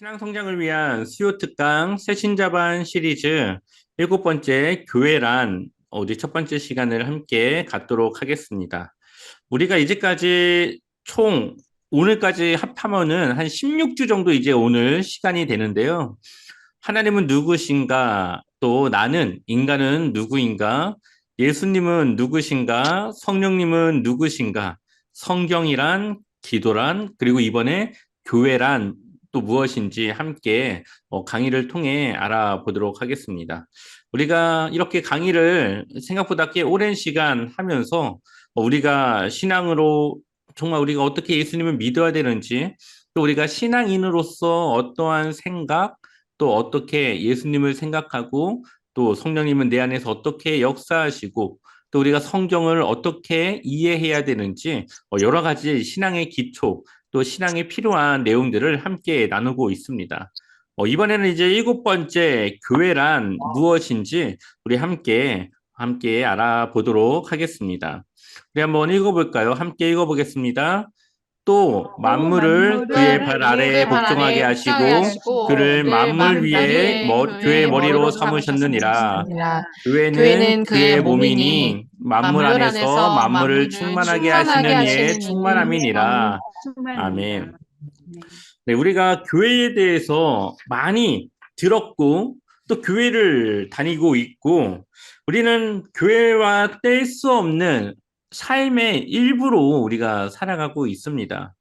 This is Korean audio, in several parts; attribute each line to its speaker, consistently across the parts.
Speaker 1: 신앙 성장을 위한 수요 특강 새신자반 시리즈 일곱 번째 교회란 우리 첫 번째 시간을 함께 갖도록 하겠습니다. 우리가 이제까지 총 오늘까지 합하면은 한 16주 정도 이제 오늘 시간이 되는데요. 하나님은 누구신가? 또 나는 인간은 누구인가? 예수님은 누구신가? 성령님은 누구신가? 성경이란 기도란 그리고 이번에 교회란 또 무엇인지 함께 강의를 통해 알아보도록 하겠습니다. 우리가 이렇게 강의를 생각보다 꽤 오랜 시간 하면서 우리가 신앙으로 정말 우리가 어떻게 예수님을 믿어야 되는지 또 우리가 신앙인으로서 어떠한 생각 또 어떻게 예수님을 생각하고 또 성령님은 내 안에서 어떻게 역사하시고 또 우리가 성경을 어떻게 이해해야 되는지 여러 가지 신앙의 기초 또 신앙에 필요한 내용들을 함께 나누고 있습니다. 이번에는 이제 일곱 번째 교회란 무엇인지 우리 함께 알아보도록 하겠습니다. 우리 한번 읽어볼까요? 함께 읽어보겠습니다. 또 만물을 그의
Speaker 2: 만물을
Speaker 1: 발 아래에
Speaker 2: 그의 발
Speaker 1: 복종하게
Speaker 2: 아래에 복종하게
Speaker 1: 하시고
Speaker 2: 하시고
Speaker 1: 그를
Speaker 2: 그를
Speaker 1: 만물
Speaker 2: 만물
Speaker 1: 위에
Speaker 2: 위에
Speaker 1: 교회의
Speaker 2: 교회의
Speaker 1: 머리로
Speaker 2: 머리로
Speaker 1: 삼으셨느니라.
Speaker 2: 삼으셨느니라.
Speaker 1: 교회는
Speaker 2: 교회는 그의
Speaker 1: 그의
Speaker 2: 몸이니
Speaker 1: 몸이니 만물
Speaker 2: 만물
Speaker 1: 안에서
Speaker 2: 안에서
Speaker 1: 만물을
Speaker 2: 만물을
Speaker 1: 충만하게
Speaker 2: 충만하게
Speaker 1: 하시는 이의
Speaker 2: 하시는 이는
Speaker 1: 충만함이니라.
Speaker 3: 충만합니다.
Speaker 1: 아멘. 네, 우리가 교회에 대해서 많이 들었고 또 교회를 다니고 있고 우리는 교회와 뗄 수 없는 삶의 일부로 우리가 살아가고 있습니다.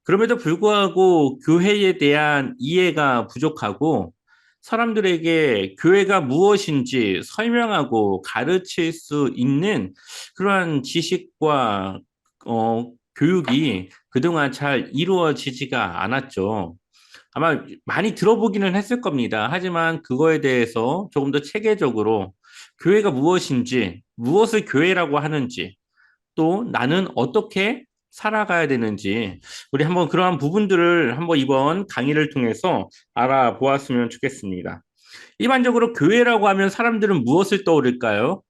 Speaker 1: 그럼에도 불구하고 교회에 대한 이해가 부족하고 사람들에게 교회가 무엇인지 설명하고 가르칠 수 있는 그러한 지식과 교육이 그동안 잘 이루어지지가 않았죠. 아마 많이 들어보기는 했을 겁니다. 하지만 그거에 대해서 조금 더 체계적으로 교회가 무엇인지, 무엇을 교회라고 하는지, 또 나는 어떻게 살아가야 되는지, 우리 한번 그러한 부분들을 한번 이번 강의를 통해서 알아보았으면 좋겠습니다. 일반적으로 교회라고 하면 사람들은 무엇을 떠오를까요?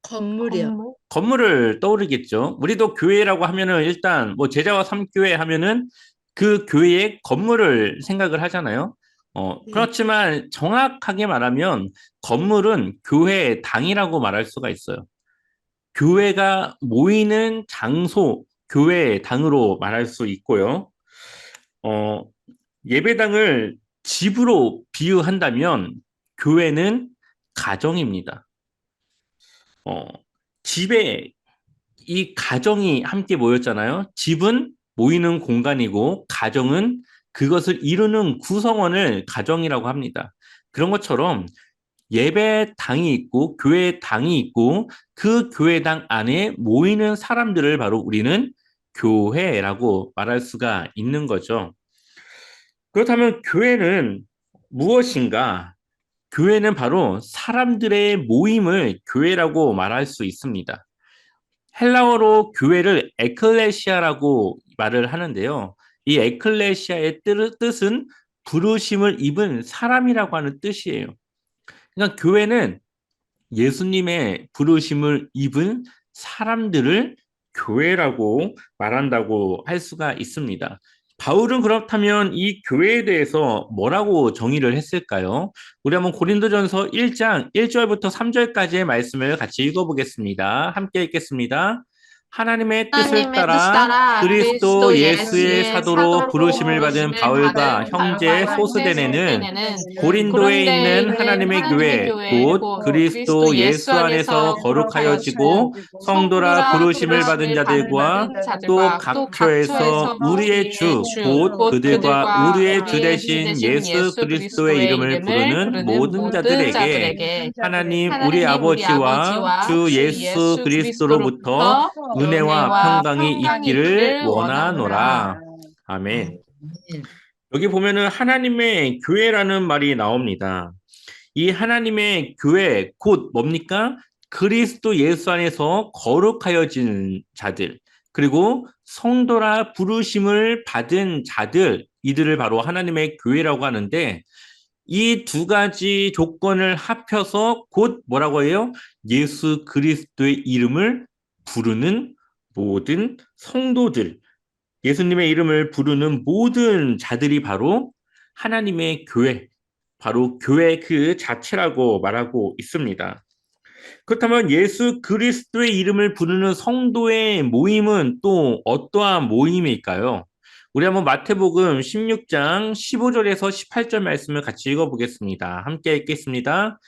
Speaker 2: 건물이요.
Speaker 1: 건물을 떠오르겠죠. 우리도 교회라고 하면은 일단 뭐 제자와 삼교회 하면은 그 교회의 건물을 생각을 하잖아요.
Speaker 2: 네.
Speaker 1: 그렇지만 정확하게 말하면 건물은 교회의 당이라고 말할 수가 있어요. 교회가 모이는 장소, 교회의 당으로 말할 수 있고요. 어, 예배당을 집으로 비유한다면 교회는 가정입니다. 어, 집에 이 가정이 함께 모였잖아요. 집은 모이는 공간이고 가정은 그것을 이루는 구성원을 가정이라고 합니다. 그런 것처럼 예배당이 있고 교회당이 있고 그 교회당 안에 모이는 사람들을 바로 우리는 교회라고 말할 수가 있는 거죠. 그렇다면 교회는 무엇인가? 교회는 바로 사람들의 모임을 교회라고 말할 수 있습니다. 헬라어로 교회를 에클레시아라고 말을 하는데요. 이 에클레시아의 뜻은 부르심을 입은 사람이라고 하는 뜻이에요. 그러니까 교회는 예수님의 부르심을 입은 사람들을 교회라고 말한다고 할 수가 있습니다. 바울은 그렇다면 이 교회에 대해서 뭐라고 정의를 했을까요? 우리 한번 고린도전서 1장 1절부터 3절까지의 말씀을 같이 읽어보겠습니다. 함께 읽겠습니다. 하나님의 뜻을
Speaker 2: 하나님의 뜻
Speaker 1: 따라
Speaker 2: 따라
Speaker 1: 그리스도
Speaker 2: 그리스도
Speaker 1: 예수의
Speaker 2: 예수의
Speaker 1: 사도로
Speaker 2: 사도로
Speaker 1: 부르심을 받은
Speaker 2: 부르심을
Speaker 1: 바울과
Speaker 2: 받은
Speaker 1: 형제
Speaker 2: 바울과 형제
Speaker 1: 소스데네는
Speaker 2: 소스데네는
Speaker 1: 고린도에
Speaker 2: 고린도에
Speaker 1: 있는
Speaker 2: 있는
Speaker 1: 하나님의
Speaker 2: 하나님의
Speaker 1: 교회
Speaker 2: 교회
Speaker 1: 곧
Speaker 2: 곧
Speaker 1: 그리스도
Speaker 2: 그리스도
Speaker 1: 예수
Speaker 2: 예수
Speaker 1: 안에서
Speaker 2: 안에서
Speaker 1: 거룩하여지고
Speaker 2: 거룩하여지고
Speaker 1: 성도라
Speaker 2: 성도라
Speaker 1: 부르심을 받은
Speaker 2: 부르심을
Speaker 1: 자들과
Speaker 2: 받은
Speaker 1: 또
Speaker 2: 자들과 또
Speaker 1: 각처에서
Speaker 2: 각처에서
Speaker 1: 우리의
Speaker 2: 우리의
Speaker 1: 주
Speaker 2: 주
Speaker 1: 곧
Speaker 2: 곧
Speaker 1: 그들과
Speaker 2: 그들과
Speaker 1: 우리의 주
Speaker 2: 우리의 주
Speaker 1: 대신
Speaker 2: 대신
Speaker 1: 예수
Speaker 2: 예수
Speaker 1: 그리스도의
Speaker 2: 그리스도의
Speaker 1: 이름을
Speaker 2: 이름을
Speaker 1: 부르는
Speaker 2: 부르는
Speaker 1: 모든
Speaker 2: 모든
Speaker 1: 자들에게
Speaker 2: 자들에게
Speaker 1: 하나님 우리
Speaker 2: 하나님 우리
Speaker 1: 아버지와
Speaker 2: 아버지와
Speaker 1: 주
Speaker 2: 주
Speaker 1: 예수
Speaker 2: 예수
Speaker 1: 그리스도로부터
Speaker 2: 그리스도로부터
Speaker 1: 은혜와
Speaker 2: 은혜와
Speaker 1: 평강이
Speaker 2: 평강이
Speaker 1: 있기를
Speaker 2: 있기를 원하노라.
Speaker 1: 원하노라. 아멘. 여기 보면은 하나님의 교회라는 말이 나옵니다. 이 하나님의 교회 곧 뭡니까? 그리스도 예수 안에서 거룩하여진 자들 그리고 성도라 부르심을 받은 자들 이들을 바로 하나님의 교회라고 하는데 이 두 가지 조건을 합해서 곧 뭐라고 해요? 예수 그리스도의 이름을 부르는 모든 성도들 예수님의 이름을 부르는 모든 자들이 바로 하나님의 교회, 바로 교회 그 자체라고 말하고 있습니다. 그렇다면 예수 그리스도의 이름을 부르는 성도의 모임은 또 어떠한 모임일까요? 우리 한번 마태복음 16장 15절에서 18절 말씀을 같이 읽어보겠습니다. 함께 읽겠습니다.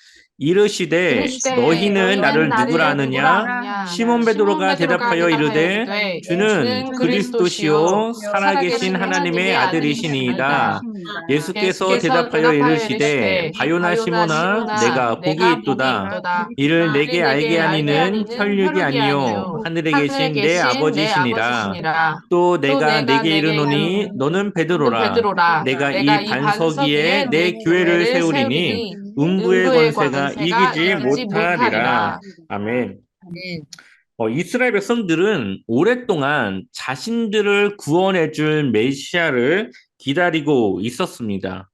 Speaker 1: 이르시되 너희는 나를 누구라 하느냐? 시몬 베드로가 대답하여 이르되 주는 그리스도시요 살아계신 하나님의 아들이시니이다. 예수께서 대답하여 이르시되 바요나 시몬아 내가 복이 있도다. 이를 내게 알게 하니는 혈육이 아니요 하늘에 계신 내 아버지시니라. 또 내가 내게 이르노니 너는 베드로라. 내가 이 반석 위에 내 교회를 세우리니 음부의 권세가 이기지 못하리라. 아멘. 이스라엘 백성들은 오랫동안 자신들을 구원해줄 메시아를 기다리고 있었습니다.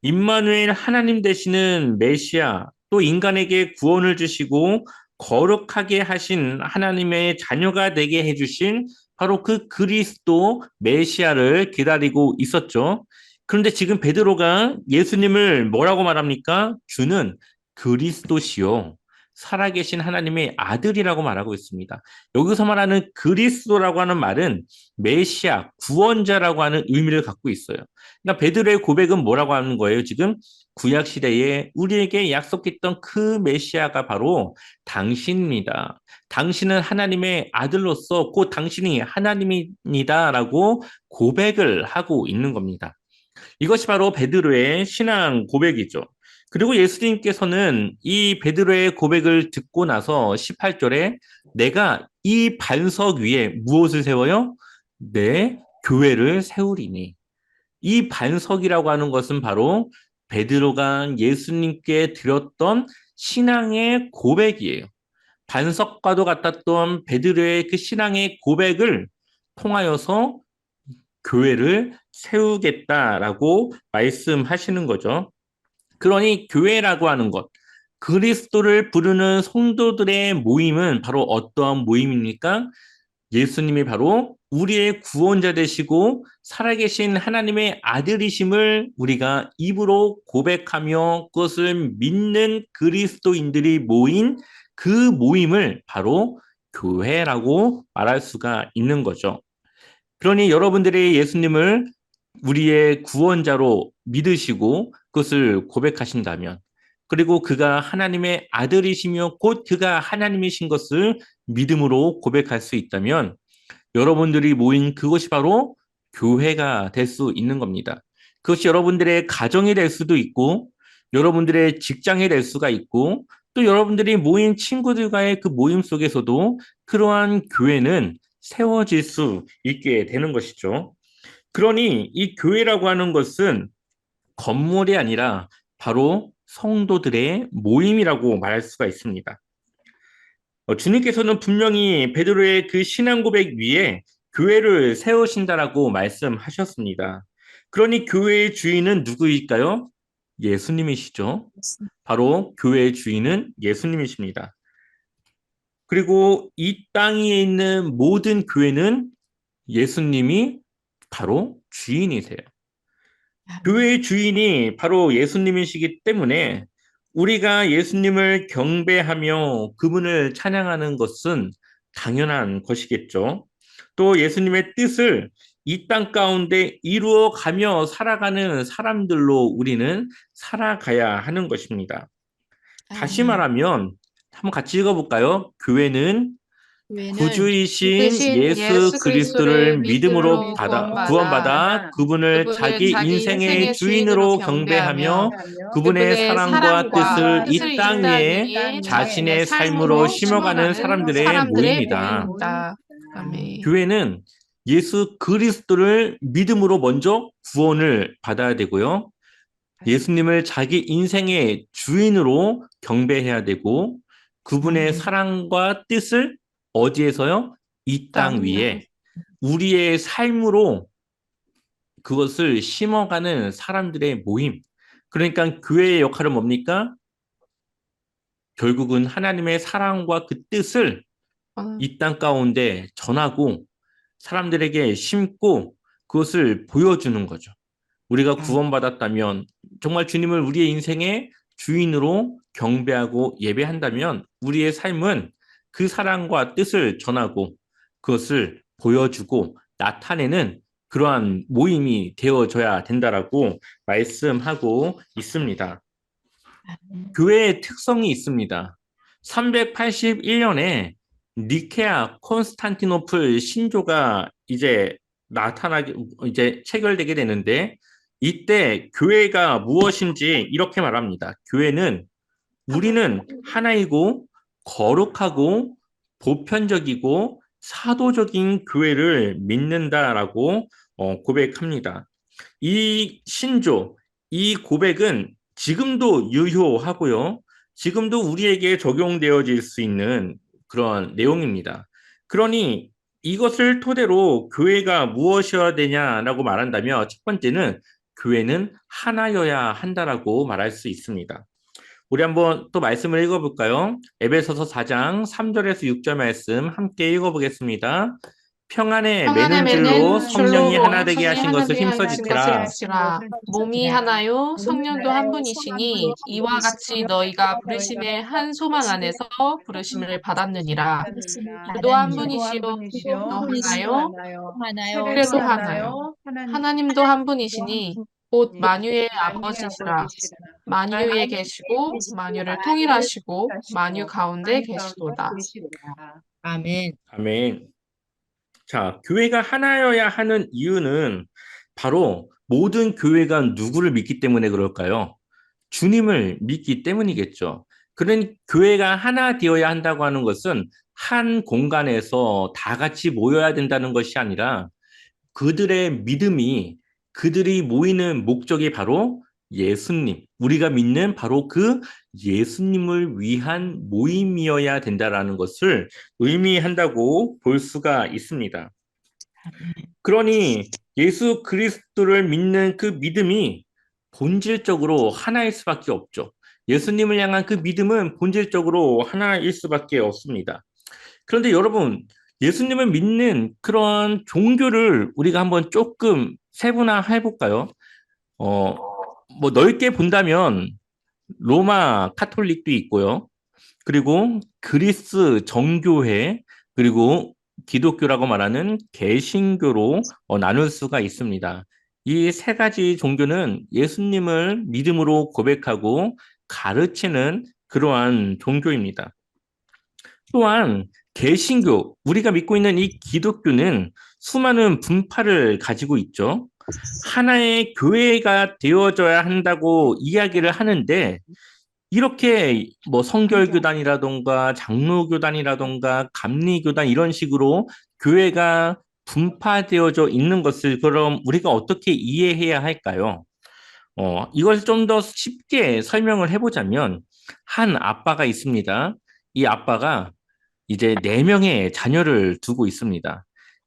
Speaker 1: 임마누엘 하나님 되시는 메시아, 또 인간에게 구원을 주시고 거룩하게 하신 하나님의 자녀가 되게 해주신 바로 그 그리스도 메시아를 기다리고 있었죠. 그런데 지금 베드로가 예수님을 뭐라고 말합니까? 주는 그리스도시요. 살아계신 하나님의 아들이라고 말하고 있습니다. 여기서 말하는 그리스도라고 하는 말은 메시아, 구원자라고 하는 의미를 갖고 있어요. 그러니까 베드로의 고백은 뭐라고 하는 거예요? 지금 구약 시대에 우리에게 약속했던 그 메시아가 바로 당신입니다. 당신은 하나님의 아들로서 곧 당신이 하나님이다라고 고백을 하고 있는 겁니다. 이것이 바로 베드로의 신앙 고백이죠. 그리고 예수님께서는 이 베드로의 고백을 듣고 나서 18절에 내가 이 반석 위에 무엇을 세워요? 내 교회를 세우리니. 이 반석이라고 하는 것은 바로 베드로가 예수님께 드렸던 신앙의 고백이에요. 반석과도 같았던 베드로의 그 신앙의 고백을 통하여서 교회를 세우겠다라고 말씀하시는 거죠. 그러니 교회라고 하는 것, 그리스도를 부르는 성도들의 모임은 바로 어떠한 모임입니까? 예수님이 바로 우리의 구원자 되시고 살아계신 하나님의 아들이심을 우리가 입으로 고백하며 그것을 믿는 그리스도인들이 모인 그 모임을 바로 교회라고 말할 수가 있는 거죠. 그러니 여러분들이 예수님을 우리의 구원자로 믿으시고 그것을 고백하신다면, 그리고 그가 하나님의 아들이시며 곧 그가 하나님이신 것을 믿음으로 고백할 수 있다면 여러분들이 모인 그것이 바로 교회가 될 수 있는 겁니다. 그것이 여러분들의 가정이 될 수도 있고 여러분들의 직장이 될 수가 있고 또 여러분들이 모인 친구들과의 그 모임 속에서도 그러한 교회는 세워질 수 있게 되는 것이죠. 그러니 이 교회라고 하는 것은 건물이 아니라 바로 성도들의 모임이라고 말할 수가 있습니다. 주님께서는 분명히 베드로의 그 신앙 고백 위에 교회를 세우신다라고 말씀하셨습니다. 그러니 교회의 주인은 누구일까요? 예수님이시죠. 바로 교회의 주인은 예수님이십니다. 그리고 이 땅에 있는 모든 교회는 예수님이 바로 주인이세요. 교회의 주인이 바로 예수님이시기 때문에 우리가 예수님을 경배하며 그분을 찬양하는 것은 당연한 것이겠죠. 또 예수님의 뜻을 이 땅 가운데 이루어 가며 살아가는 사람들로 우리는 살아가야 하는 것입니다. 다시 말하면 한번 같이 읽어볼까요? 교회는 구주이신 예수 그리스도를 믿음으로 구원받아 그분을 자기 인생의 주인으로 경배하며 그분의 사랑과 뜻을 이 땅 위에 자신의 삶으로 심어가는 사람들의 모임이다. 교회는 예수 그리스도를 믿음으로 먼저 구원을 받아야 되고요. 예수님을 자기 인생의 주인으로 경배해야 되고 그분의 사랑과 뜻을 어디에서요? 이 땅 위에 우리의 삶으로 그것을 심어가는 사람들의 모임. 그러니까 교회의 역할은 뭡니까? 결국은 하나님의 사랑과 그 뜻을 이 땅 가운데 전하고 사람들에게 심고 그것을 보여주는 거죠. 우리가 구원받았다면 정말 주님을 우리의 인생의 주인으로 경배하고 예배한다면 우리의 삶은 그 사랑과 뜻을 전하고 그것을 보여주고 나타내는 그러한 모임이 되어져야 된다라고 말씀하고 있습니다. 교회의 특성이 있습니다. 381년에 니케아 콘스탄티노플 신조가 이제 체결되게 되는데 이때 교회가 무엇인지 이렇게 말합니다. 교회는 우리는 하나이고 거룩하고 보편적이고 사도적인 교회를 믿는다라고 고백합니다. 이 신조, 이 고백은 지금도 유효하고요. 지금도 우리에게 적용되어질 수 있는 그런 내용입니다. 그러니 이것을 토대로 교회가 무엇이어야 되냐라고 말한다면 첫 번째는 교회는 하나여야 한다라고 말할 수 있습니다. 우리 한번 또 말씀을 읽어볼까요? 에베소서 4장 3절에서 6절 말씀 함께 읽어보겠습니다. 평안에 매는 줄로 성령이 하나 되게 하신 것을 힘써 지키라.
Speaker 3: 몸이 하나요 성령도 한 분이시니 이와 같이 너희가 부르심의 한 소망 안에서 부르심을 받았느니라. 그도 한 분이시요 또 하나요 그래도 하나요 하나님도 한 분이시니 곧 만유의 아버지시라. 만유에 계시고 만유를 통일하시고 만유 가운데 계시도다.
Speaker 2: 아멘.
Speaker 1: 아멘. 자, 교회가 하나여야 하는 이유는 바로 모든 교회가 누구를 믿기 때문에 그럴까요? 주님을 믿기 때문이겠죠. 그러니 교회가 하나 되어야 한다고 하는 것은 한 공간에서 다 같이 모여야 된다는 것이 아니라 그들의 믿음이 그들이 모이는 목적이 바로 예수님, 우리가 믿는 바로 그 예수님을 위한 모임이어야 된다라는 것을 의미한다고 볼 수가 있습니다. 그러니 예수 그리스도를 믿는 그 믿음이 본질적으로 하나일 수밖에 없죠. 예수님을 향한 그 믿음은 본질적으로 하나일 수밖에 없습니다. 그런데 여러분, 예수님을 믿는 그런 종교를 우리가 한번 조금 세분화해 볼까요? 뭐 넓게 본다면 로마 카톨릭도 있고요. 그리고 그리스 정교회, 그리고 기독교라고 말하는 개신교로 나눌 수가 있습니다. 이 세 가지 종교는 예수님을 믿음으로 고백하고 가르치는 그러한 종교입니다. 또한 개신교, 우리가 믿고 있는 이 기독교는 수많은 분파를 가지고 있죠. 하나의 교회가 되어져야 한다고 이야기를 하는데 이렇게 뭐 성결교단이라던가 장로교단이라던가 감리교단 이런 식으로 교회가 분파되어져 있는 것을 그럼 우리가 어떻게 이해해야 할까요? 이걸 좀 더 쉽게 설명을 해보자면 한 아빠가 있습니다. 이 아빠가 이제 4명의 자녀를 두고 있습니다.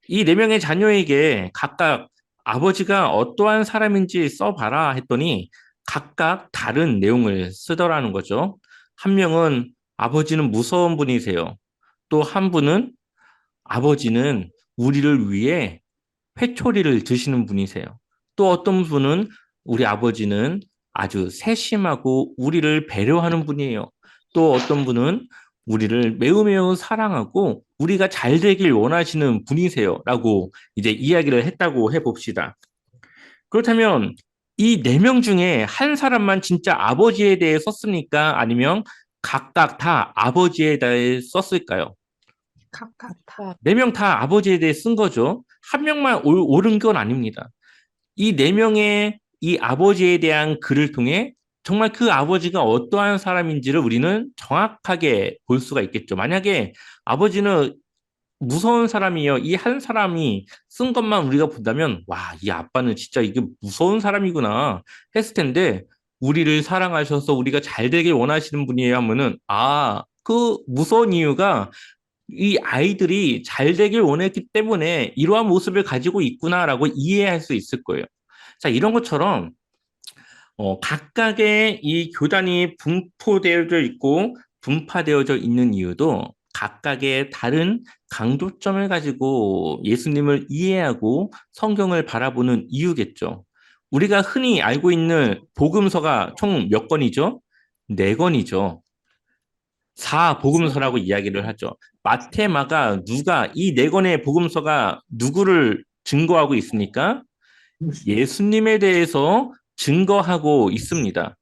Speaker 1: 이 4명의 자녀에게 각각 아버지가 어떠한 사람인지 써봐라 했더니 각각 다른 내용을 쓰더라는 거죠. 한 명은 아버지는 무서운 분이세요. 또 한 분은 아버지는 우리를 위해 회초리를 드시는 분이세요. 또 어떤 분은 우리 아버지는 아주 세심하고 우리를 배려하는 분이에요. 또 어떤 분은 우리를 매우 매우 사랑하고 우리가 잘 되길 원하시는 분이세요. 라고 이제 이야기를 했다고 해봅시다. 그렇다면 이 4명 중에 한 사람만 진짜 아버지에 대해 썼습니까? 아니면 각각 다 아버지에 대해 썼을까요?
Speaker 3: 각각 다.
Speaker 1: 4명 다 아버지에 대해 쓴 거죠. 한 명만 옳은 건 아닙니다. 이 4명의 이 아버지에 대한 글을 통해 정말 그 아버지가 어떠한 사람인지를 우리는 정확하게 볼 수가 있겠죠. 만약에 아버지는 무서운 사람이에요. 이 한 사람이 쓴 것만 우리가 본다면, 와, 이 아빠는 진짜 이게 무서운 사람이구나 했을 텐데, 우리를 사랑하셔서 우리가 잘 되길 원하시는 분이에요 하면은, 아, 그 무서운 이유가 이 아이들이 잘 되길 원했기 때문에 이러한 모습을 가지고 있구나라고 이해할 수 있을 거예요. 자, 이런 것처럼 각각의 이 교단이 분포되어져 있고 분파되어져 있는 이유도 각각의 다른 강조점을 가지고 예수님을 이해하고 성경을 바라보는 이유겠죠. 우리가 흔히 알고 있는 복음서가 총 몇 권이죠? 네 권이죠. 사복음서라고 이야기를 하죠. 마태, 마가, 누가 이 네 권의 복음서가 누구를 증거하고 있습니까? 예수님에 대해서 증거하고 있습니다.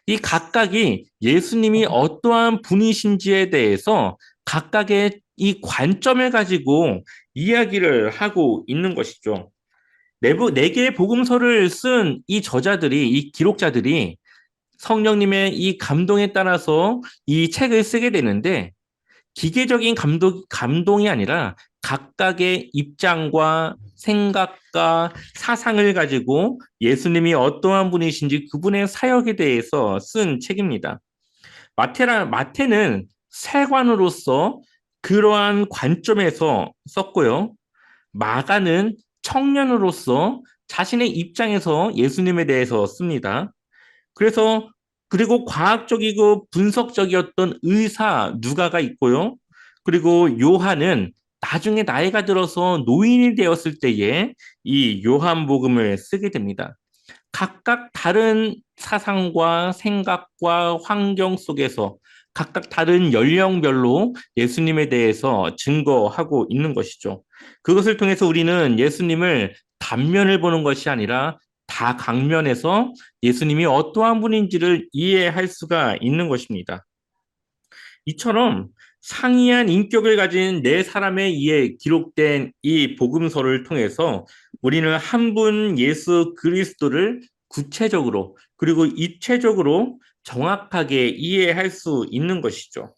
Speaker 1: 이 각각이 예수님이 어떠한 분이신지에 대해서 각각의 이 관점을 가지고 이야기를 하고 있는 것이죠. 네 개의 복음서를 쓴 이 저자들이, 이 기록자들이 성령님의 이 감동에 따라서 이 책을 쓰게 되는데 기계적인 감동이 아니라 각각의 입장과 생각과 사상을 가지고 예수님이 어떠한 분이신지 그분의 사역에 대해서 쓴 책입니다. 마태는 세관으로서 그러한 관점에서 썼고요. 마가는 청년으로서 자신의 입장에서 예수님에 대해서 씁니다. 그리고 과학적이고 분석적이었던 의사 누가가 있고요. 그리고 요한은 나중에 나이가 들어서 노인이 되었을 때에 이 요한복음을 쓰게 됩니다. 각각 다른 사상과 생각과 환경 속에서 각각 다른 연령별로 예수님에 대해서 증거하고 있는 것이죠. 그것을 통해서 우리는 예수님을 단면을 보는 것이 아니라 다 각면에서 예수님이 어떠한 분인지를 이해할 수가 있는 것입니다. 이처럼 상이한 인격을 가진 네 사람에 의해 기록된 이 복음서를 통해서 우리는 한 분 예수 그리스도를 구체적으로 그리고 입체적으로 정확하게 이해할 수 있는 것이죠.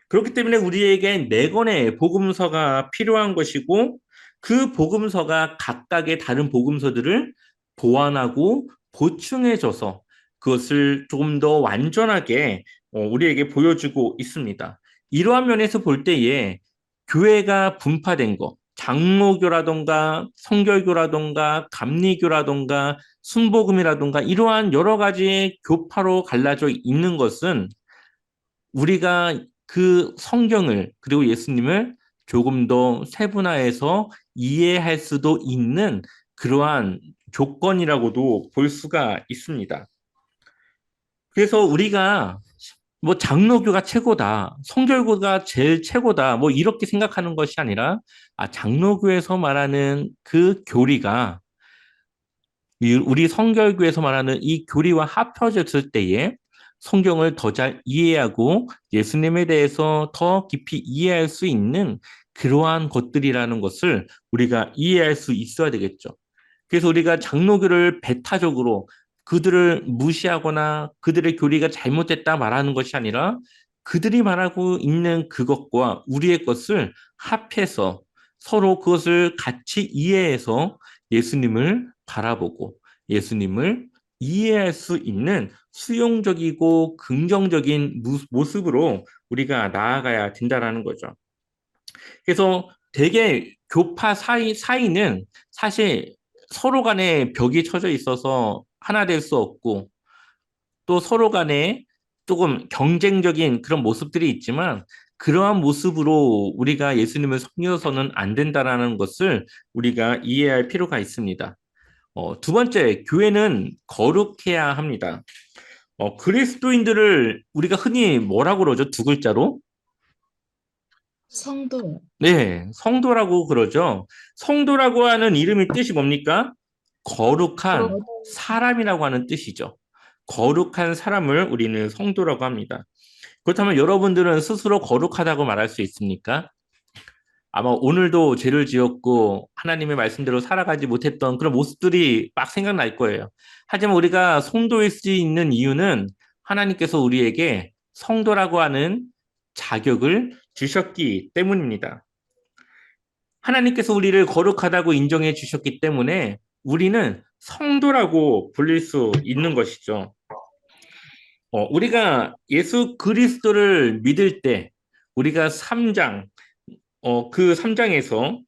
Speaker 1: 그렇기 때문에 우리에게 네 권의 복음서가 필요한 것이고 그 복음서가 각각의 다른 복음서들을 보완하고 보충해줘서 그것을 조금 더 완전하게 우리에게 보여주고 있습니다. 이러한 면에서 볼 때에 교회가 분파된 것, 장로교라던가 성결교라던가 감리교라던가 순복음이라던가 이러한 여러 가지 교파로 갈라져 있는 것은 우리가 그 성경을 그리고 예수님을 조금 더 세분화해서 이해할 수도 있는 그러한 조건이라고도 볼 수가 있습니다. 그래서 우리가 뭐 장로교가 최고다, 성결교가 제일 최고다, 뭐 이렇게 생각하는 것이 아니라 장로교에서 말하는 그 교리가 우리 성결교에서 말하는 이 교리와 합쳐졌을 때에 성경을 더 잘 이해하고 예수님에 대해서 더 깊이 이해할 수 있는 그러한 것들이라는 것을 우리가 이해할 수 있어야 되겠죠. 그래서 우리가 장로교를 배타적으로 그들을 무시하거나 그들의 교리가 잘못됐다 말하는 것이 아니라 그들이 말하고 있는 그것과 우리의 것을 합해서 서로 그것을 같이 이해해서 예수님을 바라보고 예수님을 이해할 수 있는 수용적이고 긍정적인 모습으로 우리가 나아가야 된다라는 거죠. 그래서 대개 교파 사이는 사실 서로 간에 벽이 쳐져 있어서 하나 될 수 없고 또 서로 간에 조금 경쟁적인 그런 모습들이 있지만 그러한 모습으로 우리가 예수님을 섬겨서는 안 된다라는 것을 우리가 이해할 필요가 있습니다. 두 번째, 교회는 거룩해야 합니다. 그리스도인들을 우리가 흔히 뭐라고 그러죠? 두 글자로?
Speaker 2: 성도,
Speaker 1: 네, 성도라고 그러죠. 성도라고 하는 이름의 뜻이 뭡니까? 거룩한 사람이라고 하는 뜻이죠. 거룩한 사람을 우리는 성도라고 합니다. 그렇다면 여러분들은 스스로 거룩하다고 말할 수 있습니까? 아마 오늘도 죄를 지었고 하나님의 말씀대로 살아가지 못했던 그런 모습들이 막 생각날 거예요. 하지만 우리가 성도일 수 있는 이유는 하나님께서 우리에게 성도라고 하는 자격을 주셨기 때문입니다. 하나님께서 우리를 거룩하다고 인정해 주셨기 때문에 우리는 성도라고 불릴 수 있는 것이죠. 우리가 예수 그리스도를 믿을 때 우리가 3장, 그 3장에서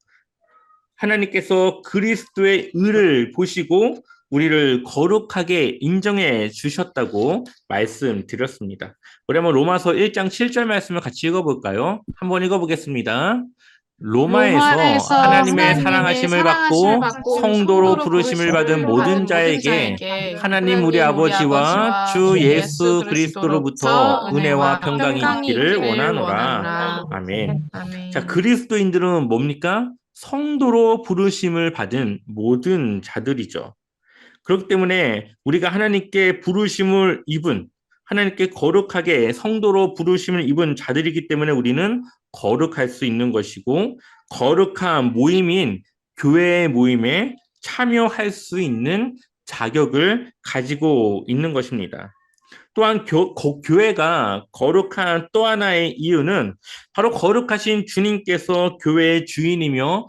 Speaker 1: 하나님께서 그리스도의 의를 보시고 우리를 거룩하게 인정해 주셨다고 말씀드렸습니다. 우리 한번 로마서 1장 7절 말씀을 같이 읽어볼까요? 한번 읽어보겠습니다. 로마에서 하나님의 사랑하심을 받고 성도로
Speaker 3: 성도로
Speaker 1: 부르심을 받은 모든 자에게 하나님 우리 아버지와 주 예수 그리스도로부터 은혜와 평강이 있기를 원하노라. 아멘. 자, 그리스도인들은 뭡니까? 성도로 부르심을 받은 모든 자들이죠. 그렇기 때문에 우리가 하나님께 부르심을 입은, 하나님께 거룩하게 성도로 부르심을 입은 자들이기 때문에 우리는 거룩할 수 있는 것이고, 거룩한 모임인 교회 모임에 참여할 수 있는 자격을 가지고 있는 것입니다. 또한 교회가 거룩한 또 하나의 이유는 바로 거룩하신 주님께서 교회의 주인이며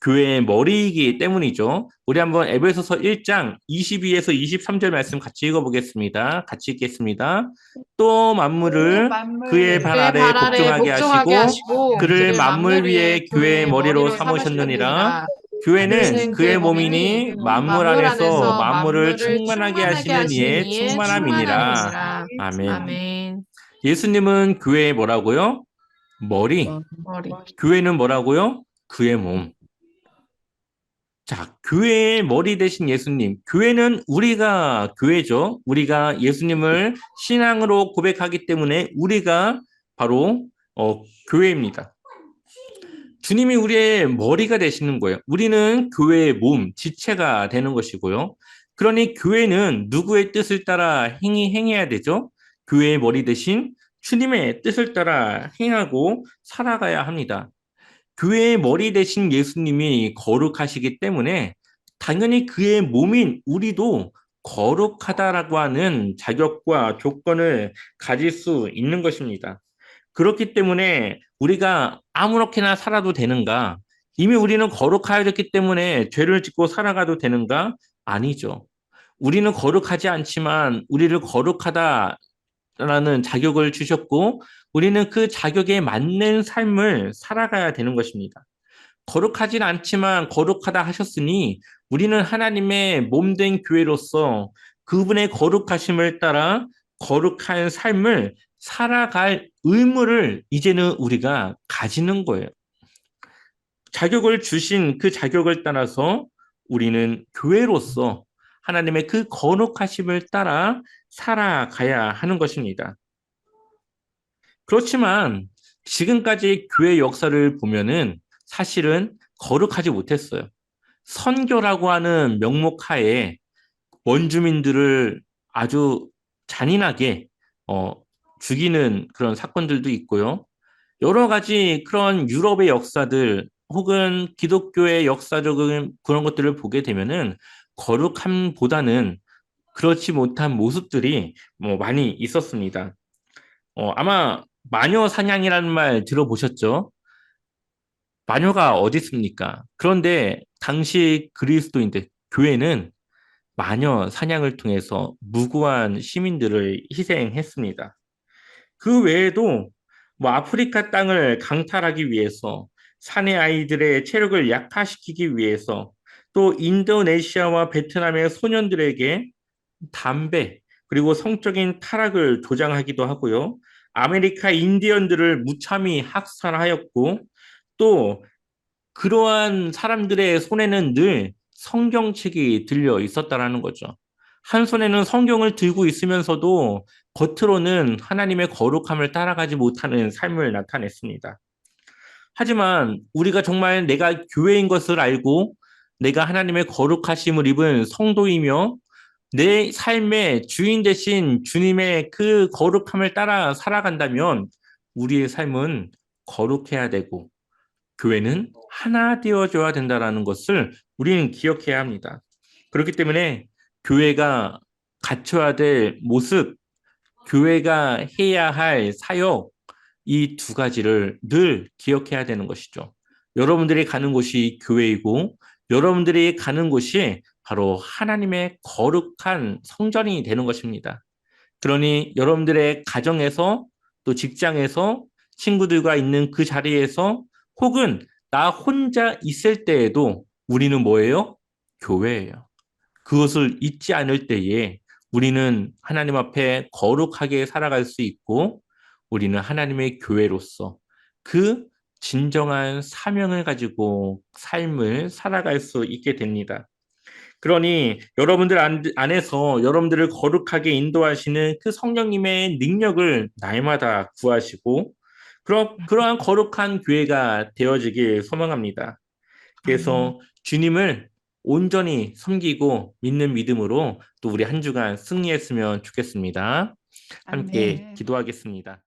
Speaker 1: 교회의 머리이기 때문이죠. 우리 한번 에베소서 1장 22에서 23절 말씀 같이 읽어보겠습니다. 같이 읽겠습니다. 또 만물을 그의 발 아래 복종하게 하시고 그를 만물 위에 교회의 머리로 삼으셨느니라. 교회는 그의 몸이니 만물 안에서 만물을 충만하게 하시는 이의 충만함이니라. 아멘. 예수님은 교회의 뭐라고요? 머리. 교회는 뭐라고요? 그의 몸. 자, 교회의 머리 되신 예수님. 교회는 우리가 교회죠. 우리가 예수님을 신앙으로 고백하기 때문에 우리가 바로 교회입니다. 주님이 우리의 머리가 되시는 거예요. 우리는 교회의 몸, 지체가 되는 것이고요. 그러니 교회는 누구의 뜻을 따라 행해야 되죠? 교회의 머리 대신 주님의 뜻을 따라 행하고 살아가야 합니다. 교회의 머리 대신 예수님이 거룩하시기 때문에 당연히 그의 몸인 우리도 거룩하다라고 하는 자격과 조건을 가질 수 있는 것입니다. 그렇기 때문에 우리가 아무렇게나 살아도 되는가? 이미 우리는 거룩하였기 때문에 죄를 짓고 살아가도 되는가? 아니죠. 우리는 거룩하지 않지만 우리를 거룩하다라는 자격을 주셨고 우리는 그 자격에 맞는 삶을 살아가야 되는 것입니다. 거룩하진 않지만 거룩하다 하셨으니 우리는 하나님의 몸된 교회로서 그분의 거룩하심을 따라 거룩한 삶을 살아갈 의무를 이제는 우리가 가지는 거예요. 자격을 주신 그 자격을 따라서 우리는 교회로서 하나님의 그 거룩하심을 따라 살아가야 하는 것입니다. 그렇지만 지금까지 교회 역사를 보면은 사실은 거룩하지 못했어요. 선교라고 하는 명목 하에 원주민들을 아주 잔인하게 죽이는 그런 사건들도 있고요. 여러 가지 그런 유럽의 역사들 혹은 기독교의 역사적인 그런 것들을 보게 되면은 거룩함보다는 그렇지 못한 모습들이 많이 있었습니다. 아마 마녀 사냥이라는 말 들어보셨죠? 마녀가 어디 있습니까? 그런데 당시 그리스도인들, 교회는 마녀 사냥을 통해서 무고한 시민들을 희생했습니다. 그 외에도 아프리카 땅을 강탈하기 위해서 사내 아이들의 체력을 약화시키기 위해서 또 인도네시아와 베트남의 소년들에게 담배 그리고 성적인 타락을 조장하기도 하고요. 아메리카 인디언들을 무참히 학살하였고 또 그러한 사람들의 손에는 늘 성경책이 들려 있었다라는 거죠. 한 손에는 성경을 들고 있으면서도 겉으로는 하나님의 거룩함을 따라가지 못하는 삶을 나타냈습니다. 하지만 우리가 정말 내가 교회인 것을 알고 내가 하나님의 거룩하심을 입은 성도이며 내 삶의 주인 되신 주님의 그 거룩함을 따라 살아간다면 우리의 삶은 거룩해야 되고 교회는 하나 되어줘야 된다는 것을 우리는 기억해야 합니다. 그렇기 때문에 교회가 갖춰야 될 모습, 교회가 해야 할 사역, 이 두 가지를 늘 기억해야 되는 것이죠. 여러분들이 가는 곳이 교회이고 여러분들이 가는 곳이 바로 하나님의 거룩한 성전이 되는 것입니다. 그러니 여러분들의 가정에서 또 직장에서 친구들과 있는 그 자리에서 혹은 나 혼자 있을 때에도 우리는 뭐예요? 교회예요. 그것을 잊지 않을 때에 우리는 하나님 앞에 거룩하게 살아갈 수 있고 우리는 하나님의 교회로서 그 진정한 사명을 가지고 삶을 살아갈 수 있게 됩니다. 그러니 여러분들 안에서 여러분들을 거룩하게 인도하시는 그 성령님의 능력을 날마다 구하시고 그러한 거룩한 교회가 되어지길 소망합니다. 그래서 주님을 온전히 섬기고 믿는 믿음으로 또 우리 한 주간 승리했으면 좋겠습니다. 함께
Speaker 4: 아멘.
Speaker 1: 기도하겠습니다.